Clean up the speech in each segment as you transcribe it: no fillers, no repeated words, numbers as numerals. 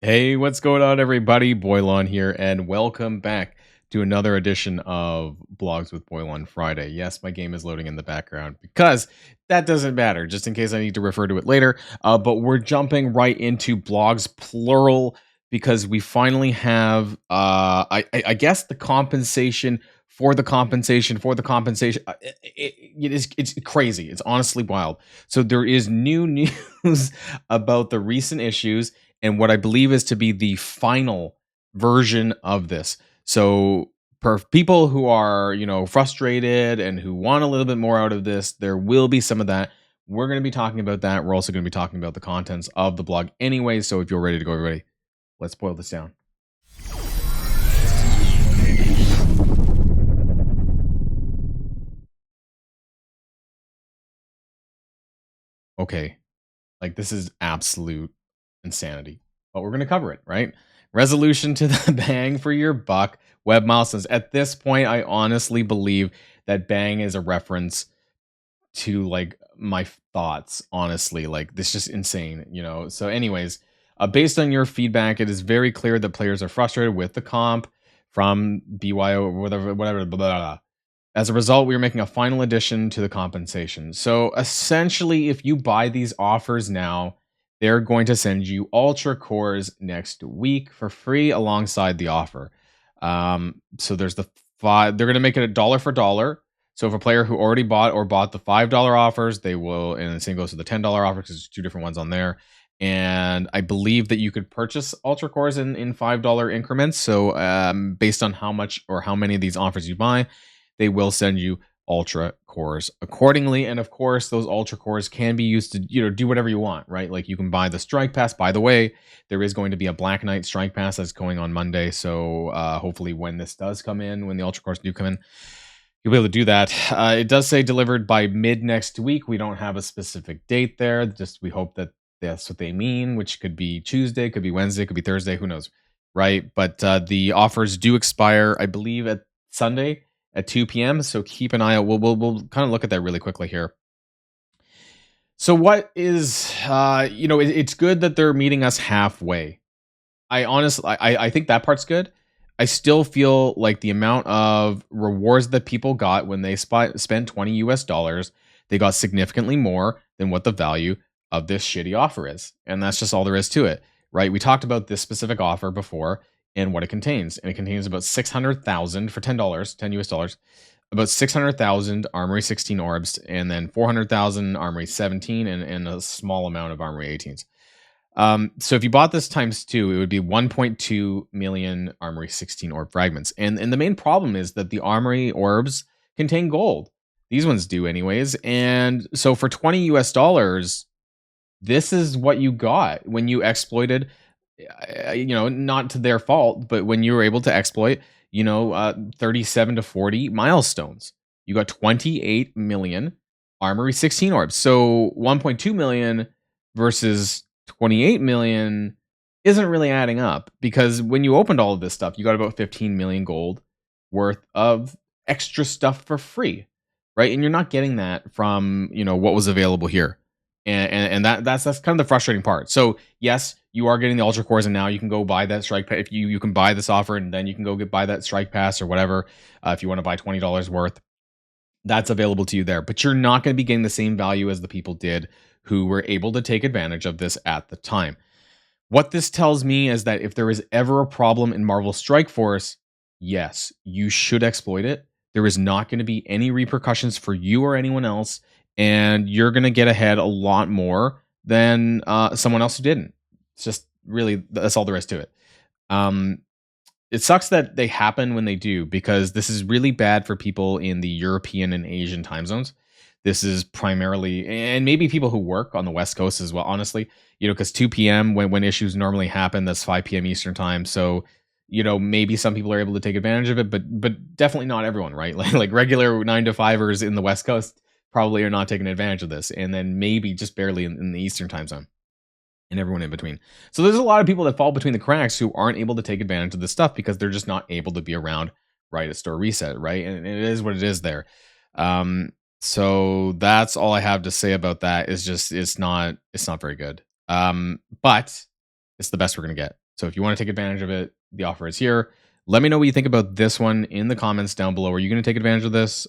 Hey, what's going on, everybody? Boilon here, and welcome back to another edition of Blogs with Boilon Friday. Yes, my game is loading in the background because that doesn't matter, just in case I need to refer to it later. But we're jumping right into blogs plural because we finally have, I guess, the compensation for the compensation for the compensation. It's crazy. It's honestly wild. So there is new news about the recent issues and what I believe is to be the final version of this. So for people who are, frustrated and who want a little bit more out of this, there will be some of that. We're going to be talking about that. We're also going to be talking about the contents of the blog anyway. So if you're ready to go, everybody, let's boil this down. Okay. Like, this is absolute insanity, but we're going to cover it, right? Resolution to the bang for your buck web milestones. At this point, I honestly believe that bang is a reference to like my thoughts, honestly. Like, this is just insane. So anyways, based on your feedback, it is very clear that players are frustrated with the comp from BYO or whatever, blah, blah, blah. As a result, we are making a final addition to the compensation. So essentially, if you buy these offers now, they're going to send you Ultra Cores next week for free alongside the offer. So there's the five. They're going to make it $1 for dollar. So if a player who already bought the $5 offers, they will, and the same goes to the $10 offers because there's two different ones on there. And I believe that you could purchase Ultra Cores in $5 increments. So based on how much or how many of these offers you buy, they will send you Ultra Cores accordingly. And of course, those Ultra Cores can be used to, do whatever you want, right? Like, you can buy the Strike Pass. By the way, there is going to be a Black Knight Strike Pass that's going on Monday. So hopefully when this does come in, when the Ultra Cores do come in, you'll be able to do that. It does say delivered by mid next week. We don't have a specific date there. Just we hope that that's what they mean, which could be Tuesday, could be Wednesday, could be Thursday, who knows, right? But the offers do expire, I believe, at Sunday at 2 p.m. So keep an eye out. We'll kind of look at that really quickly here. So what is, it's good that they're meeting us halfway. I think that part's good. I still feel like the amount of rewards that people got when they spent 20 US dollars, they got significantly more than what the value of this shitty offer is. And that's just all there is to it, right? We talked about this specific offer before and what it contains. And it contains about 600,000 for $10, 10 US dollars, about 600,000 Armory 16 orbs, and then 400,000 Armory 17, and a small amount of Armory 18s. So if you bought this times 2, it would be 1.2 million Armory 16 orb fragments. And the main problem is that the Armory orbs contain gold. These ones do anyways. And so for 20 US dollars, this is what you got when you exploited, not to their fault, but when you were able to exploit, 37 to 40 milestones. You got 28 million Armory 16 orbs. So 1.2 million versus 28 million isn't really adding up, because when you opened all of this stuff, you got about 15 million gold worth of extra stuff for free, right? And you're not getting that from, what was available here. And that's kind of the frustrating part. So yes, you are getting the Ultra Cores, and now you can go buy that Strike Pass. If you can buy this offer, and then you can go buy that Strike Pass or whatever. If you want to buy $20 worth, that's available to you there. But you're not going to be getting the same value as the people did who were able to take advantage of this at the time. What this tells me is that if there is ever a problem in Marvel Strike Force, yes, you should exploit it. There is not going to be any repercussions for you or anyone else, and you're going to get ahead a lot more than someone else who didn't. It's just really, that's all there is to it. It sucks that they happen when they do, because this is really bad for people in the European and Asian time zones. This is primarily, and maybe people who work on the West Coast as well, honestly, because 2 p.m. when issues normally happen, that's 5 p.m. Eastern time. So, maybe some people are able to take advantage of it, but definitely not everyone, right? Like regular 9 to 5ers in the West Coast probably are not taking advantage of this. And then maybe just barely in the Eastern time zone, and everyone in between. So there's a lot of people that fall between the cracks who aren't able to take advantage of this stuff because they're just not able to be around right at store reset, right? And it is what it is there. So that's all I have to say about that. Is just it's not very good. But It's the best we're going to get. So if you want to take advantage of it, the offer is here. Let me know what you think about this one in the comments down below. Are you going to take advantage of this?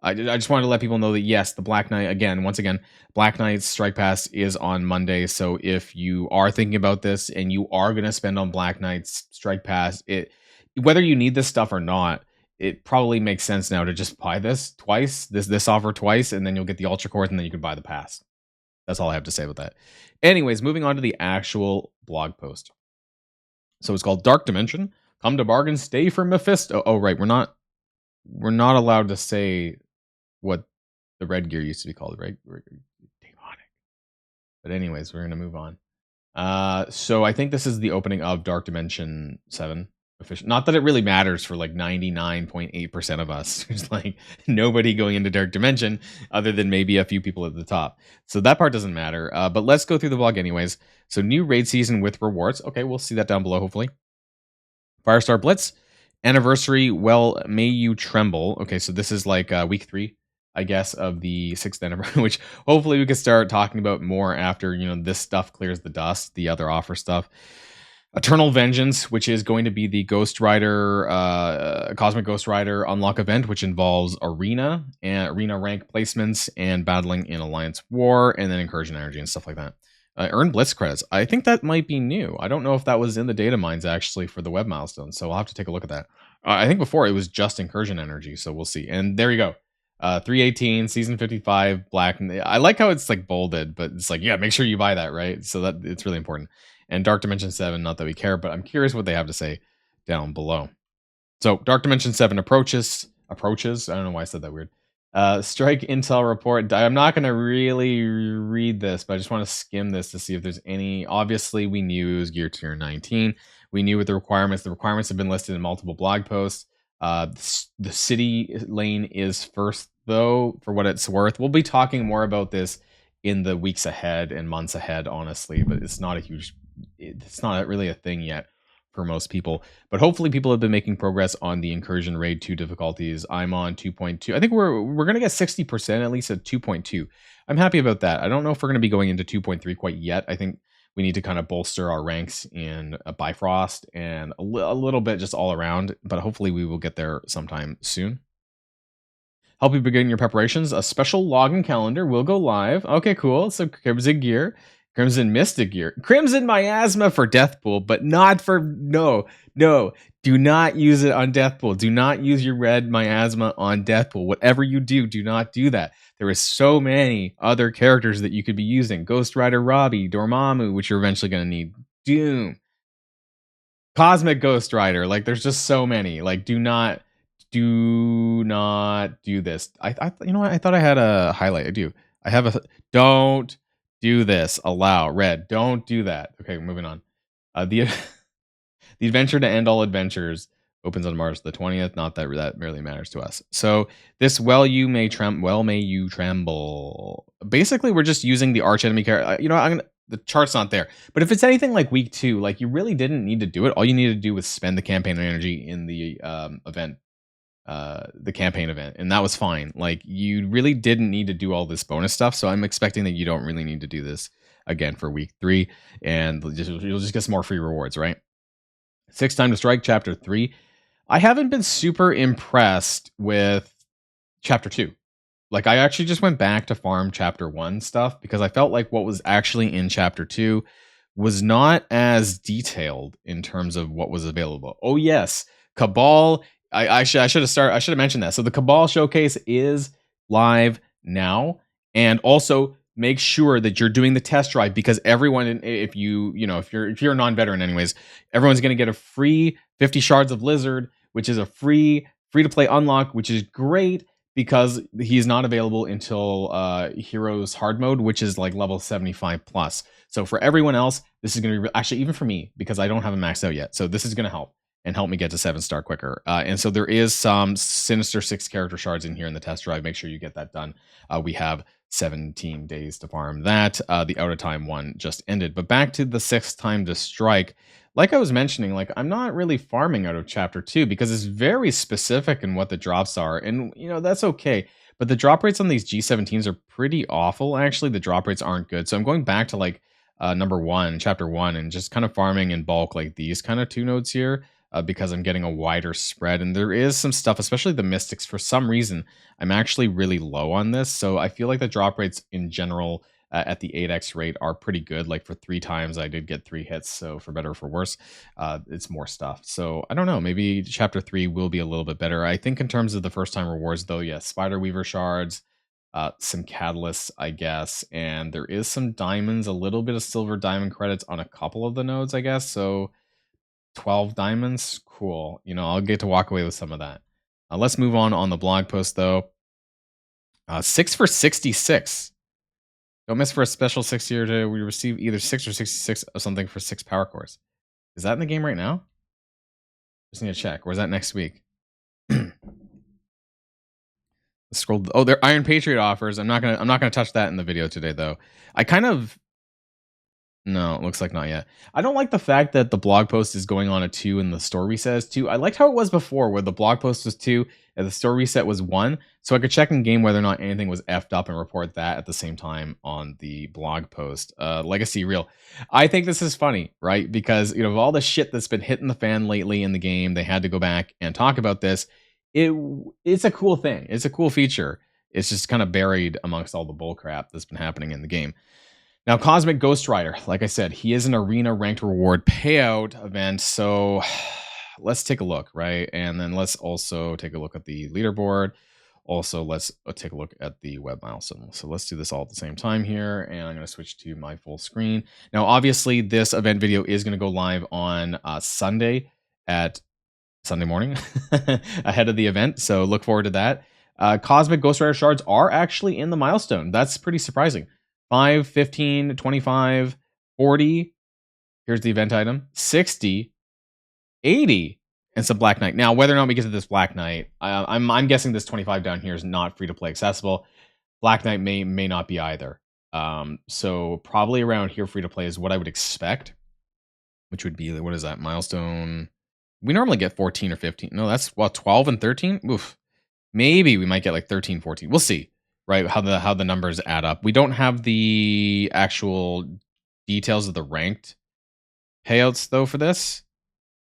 I just wanted to let people know that yes, the Black Knight, once again, Black Knight's Strike Pass is on Monday. So if you are thinking about this and you are going to spend on Black Knight's Strike Pass, whether you need this stuff or not, it probably makes sense now to just buy this twice, this offer twice, and then you'll get the Ultra Cores, and then you can buy the pass. That's all I have to say about that. Anyways, moving on to the actual blog post. So it's called Dark Dimension. Come to bargain, stay for Mephisto. Oh, right. We're not allowed to say what the red gear used to be called, right? Demonic. But anyways, we're gonna move on. So I think this is the opening of Dark Dimension 7. Not that it really matters for like 99.8% of us. There's like nobody going into Dark Dimension other than maybe a few people at the top. So that part doesn't matter. But let's go through the vlog anyways. So new raid season with rewards. Okay, we'll see that down below, hopefully. Firestar Blitz. Anniversary, well, may you tremble. Okay, so this is like week 3, I guess, of the 6th anniversary, which hopefully we can start talking about more after, this stuff clears the dust, the other offer stuff. Eternal Vengeance, which is going to be the Ghost Rider, Cosmic Ghost Rider unlock event, which involves arena and arena rank placements and battling in Alliance War, and then Incursion Energy and stuff like that. Earn Blitz credits. I think that might be new. I don't know if that was in the data mines actually for the web milestones, so I'll have to take a look at that. I think before it was just Incursion Energy, so we'll see. And there you go. 318, season 55, black. I like how it's like bolded, but it's like, yeah, make sure you buy that, right? So that it's really important. And Dark Dimension 7, not that we care, but I'm curious what they have to say down below. So Dark Dimension 7 approaches. I don't know why I said that weird. Strike Intel report. I'm not going to really read this, but I just want to skim this to see if there's any. Obviously, we knew it was gear tier 19. We knew what the requirements. The requirements have been listed in multiple blog posts. The city lane is first, though, for what it's worth. We'll be talking more about this in the weeks ahead and months ahead, honestly, but it's not really a thing yet for most people. But hopefully people have been making progress on the Incursion Raid 2 difficulties. I'm on 2.2. I think we're going to get 60% at least at 2.2. I'm happy about that. I don't know if we're going to be going into 2.3 quite yet. I think we need to kind of bolster our ranks in Bifrost and a little bit just all around, but hopefully we will get there sometime soon. Help you begin your preparations. A special login calendar will go live. Okay, cool. So Crimson Gear, Crimson Mystic Gear, Crimson Miasma for Deathpool, but not for no. Do not use it on Deathpool. Do not use your red Miasma on Deathpool. Whatever you do not do that. There is so many other characters that you could be using. Ghost Rider Robbie, Dormammu, which you're eventually going to need. Doom, Cosmic Ghost Rider. Like there's just so many. Like do not do this. I you know what? I thought I had a highlight. I do. I have a don't do this. Allow red. Don't do that. Okay, moving on. The adventure to end all adventures opens on March the 20th. Not that really matters to us. So this well may you tremble. Basically, we're just using the arch enemy character. The chart's not there. But if it's anything like week 2, like you really didn't need to do it. All you needed to do was spend the campaign energy in the event. The campaign event, and that was fine. Like you really didn't need to do all this bonus stuff, so I'm expecting that you don't really need to do this again for week 3, and you'll just get some more free rewards, right? 6 Time to Strike chapter 3. I haven't been super impressed with chapter 2. Like I actually just went back to farm chapter 1 stuff because I felt like what was actually in chapter 2 was not as detailed in terms of what was available. Oh yes, Cabal. I should have mentioned that. So the Cabal showcase is live now, and also make sure that you're doing the test drive because everyone, if you're a non-veteran, anyways, everyone's going to get a free 50 shards of Lizard, which is a free to play unlock, which is great because he's not available until Heroes Hard Mode, which is like level 75 plus. So for everyone else, this is going to be actually even for me because I don't have him maxed out yet. So this is going to help. And help me get to 7-star quicker. And so there is some Sinister 6 character shards in here in the test drive. Make sure you get that done. We have 17 days to farm that. The out of time one just ended. But back to the 6th Time to Strike. Like I was mentioning, like I'm not really farming out of chapter 2 because it's very specific in what the drops are. And, that's okay. But the drop rates on these G17s are pretty awful. Actually, the drop rates aren't good. So I'm going back to like number one, chapter one, and just kind of farming in bulk like these kind of two nodes here. Because I'm getting a wider spread, and there is some stuff, especially the mystics. For some reason, I'm actually really low on this, so I feel like the drop rates in general at the 8x rate are pretty good. Like for 3 times, I did get 3 hits, so for better or for worse, it's more stuff. So I don't know, maybe chapter 3 will be a little bit better. I think in terms of the first time rewards, though, yes, Spider Weaver shards, some catalysts, I guess, and there is some diamonds, a little bit of silver diamond credits on a couple of the nodes, I guess. So 12 diamonds, cool. I'll get to walk away with some of that. Let's move on the blog post, though. 6 for 66. Don't miss for a special 6 year to we receive either 6 or 66 of something for 6 power cores. Is that in the game right now? Just need to check. Or is that next week? Let's scroll. Oh, they're Iron Patriot offers. I'm not gonna touch that in the video today, though. No, it looks like not yet. I don't like the fact that the blog post is going on a 2 and the store reset is 2. I liked how it was before, where the blog post was 2 and the store reset was 1, so I could check in game whether or not anything was effed up and report that at the same time on the blog post. Legacy Real. I think this is funny, right? Because of all the shit that's been hitting the fan lately in the game, they had to go back and talk about this. It's a cool thing. It's a cool feature. It's just kind of buried amongst all the bullcrap that's been happening in the game. Now, Cosmic Ghost Rider, like I said, he is an arena ranked reward payout event. So let's take a look, right? And then let's also take a look at the leaderboard. Also, let's take a look at the web milestone. So let's do this all at the same time here. And I'm going to switch to my full screen. Now, obviously, this event video is going to go live on Sunday morning ahead of the event. So look forward to that. Cosmic Ghost Rider shards are actually in the milestone. That's pretty surprising. 5, 15, 25, 40. Here's the event item. 60, 80, and some Black Knight. Now, whether or not we get to this Black Knight, I'm guessing this 25 down here is not free to play accessible. Black Knight may not be either. So probably around here, free to play is what I would expect, which would be, what is that, milestone? We normally get 14 or 15. No, that's 12 and 13. Oof. Maybe we might get like 13, 14. We'll see. Right, how the numbers add up. We don't have the actual details of the ranked payouts though for this,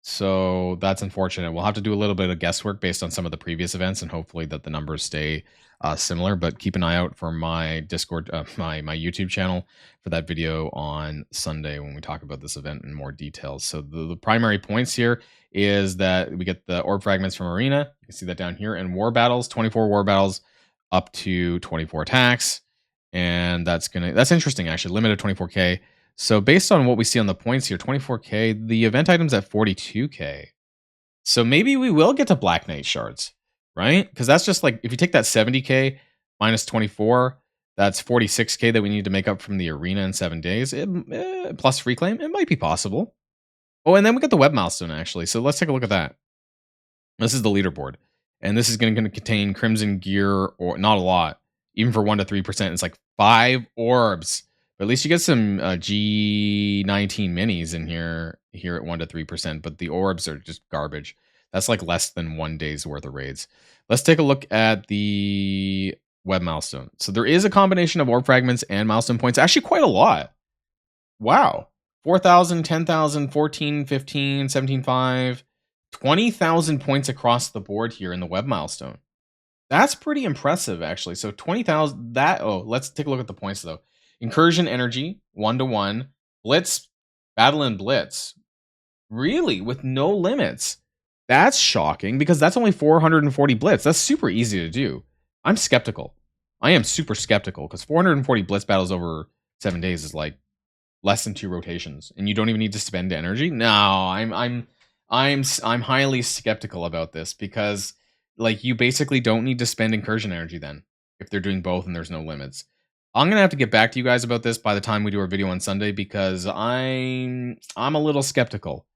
so that's unfortunate. We'll have to do a little bit of guesswork based on some of the previous events, and hopefully that the numbers stay similar. But keep an eye out for my Discord, my YouTube channel for that video on Sunday when we talk about this event in more details. So the primary points here is that we get the orb fragments from Arena. You can see that down here, and war battles, 24 war battles. Up to 24 attacks, and that's interesting actually. Limited 24k. So based on what we see on the points here, 24k, the event item's at 42k. So maybe we will get to Black Knight shards, right? Because that's just like, if you take that 70k minus 24, that's 46k that we need to make up from the arena in 7 days. Plus free claim, it might be possible. Oh, and then we got the web milestone actually. So let's take a look at that. This is the leaderboard. And this is going to contain Crimson gear, or not a lot. Even for 1 to 3%, it's like 5 orbs. But at least you get some G19 minis in here at 1 to 3%. But the orbs are just garbage. That's like less than 1 day's worth of raids. Let's take a look at the web milestone. So there is a combination of orb fragments and milestone points. Actually, quite a lot. Wow. 4,000, 10,000, 14, 15, 17.5. 20,000 points across the board here in the web milestone. That's pretty impressive, actually. So 20,000, let's take a look at the points, though. Incursion energy, 1-to-1. Blitz, battle and blitz. Really, with no limits. That's shocking, because that's only 440 blitz. That's super easy to do. I'm skeptical. I am super skeptical, because 440 blitz battles over 7 days is like less than 2 rotations, and you don't even need to spend energy. No, I'm highly skeptical about this, because like you basically don't need to spend incursion energy then if they're doing both and there's no limits. I'm gonna have to get back to you guys about this by the time we do our video on Sunday, because I'm a little skeptical.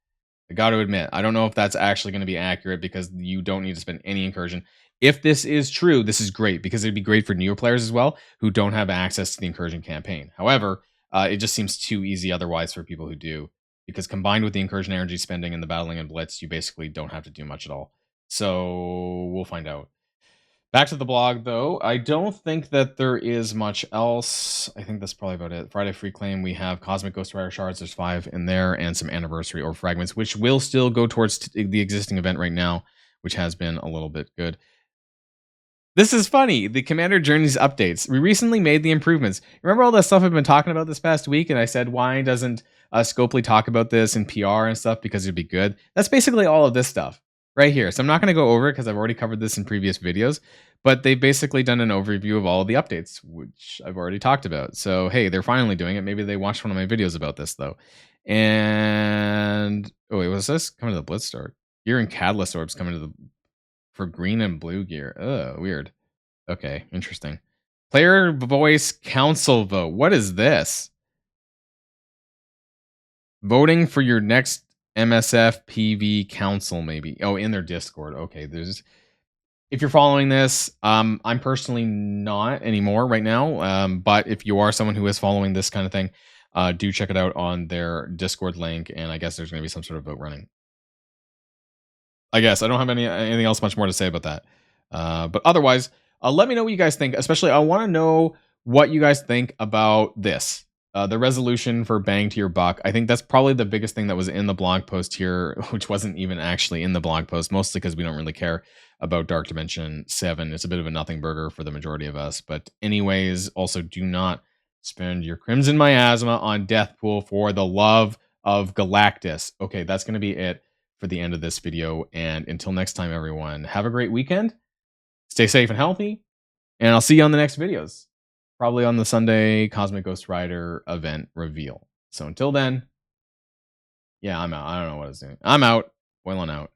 I got to admit, I don't know if that's actually going to be accurate, because you don't need to spend any incursion. If this is true, this is great, because it'd be great for newer players as well who don't have access to the incursion campaign. However, it just seems too easy otherwise for people who do, because combined with the incursion energy spending and the battling and blitz, you basically don't have to do much at all. So we'll find out. Back to the blog, though. I don't think that there is much else. I think that's probably about it. Friday Free Claim, we have Cosmic Ghost Rider Shards. There's 5 in there, and some Anniversary or Fragments, which will still go towards the existing event right now, which has been a little bit good. This is funny. The Commander Journeys updates. We recently made the improvements. Remember all that stuff I've been talking about this past week? And I said, why doesn't Scopely talk about this in PR and stuff? Because it'd be good. That's basically all of this stuff right here. So I'm not going to go over it because I've already covered this in previous videos. But they've basically done an overview of all of the updates, which I've already talked about. So, hey, they're finally doing it. Maybe they watched one of my videos about this, though. And, oh, wait, was this coming to the Blitz store? Gear and Catalyst Orbs coming to the for green and blue gear. Oh, weird. Okay, interesting. Player voice council vote. What is this? Voting for your next MSF PV council, maybe. Oh, in their Discord. Okay, there's. If you're following this, I'm personally not anymore right now. But if you are someone who is following this kind of thing, do check it out on their Discord link, and I guess there's going to be some sort of vote running. I guess I don't have anything else much more to say about that. But otherwise, let me know what you guys think. Especially, I want to know what you guys think about this. The resolution for bang to your buck. I think that's probably the biggest thing that was in the blog post here, which wasn't even actually in the blog post, mostly because we don't really care about Dark Dimension 7. It's a bit of a nothing burger for the majority of us. But anyways, also do not spend your Crimson Miasma on Deathpool for the love of Galactus. Okay, that's going to be it for the end of this video. And until next time, everyone, have a great weekend. Stay safe and healthy. And I'll see you on the next videos. Probably on the Sunday Cosmic Ghost Rider event reveal. So until then, yeah, I'm out. I don't know what it's doing. I'm out. Boilon out.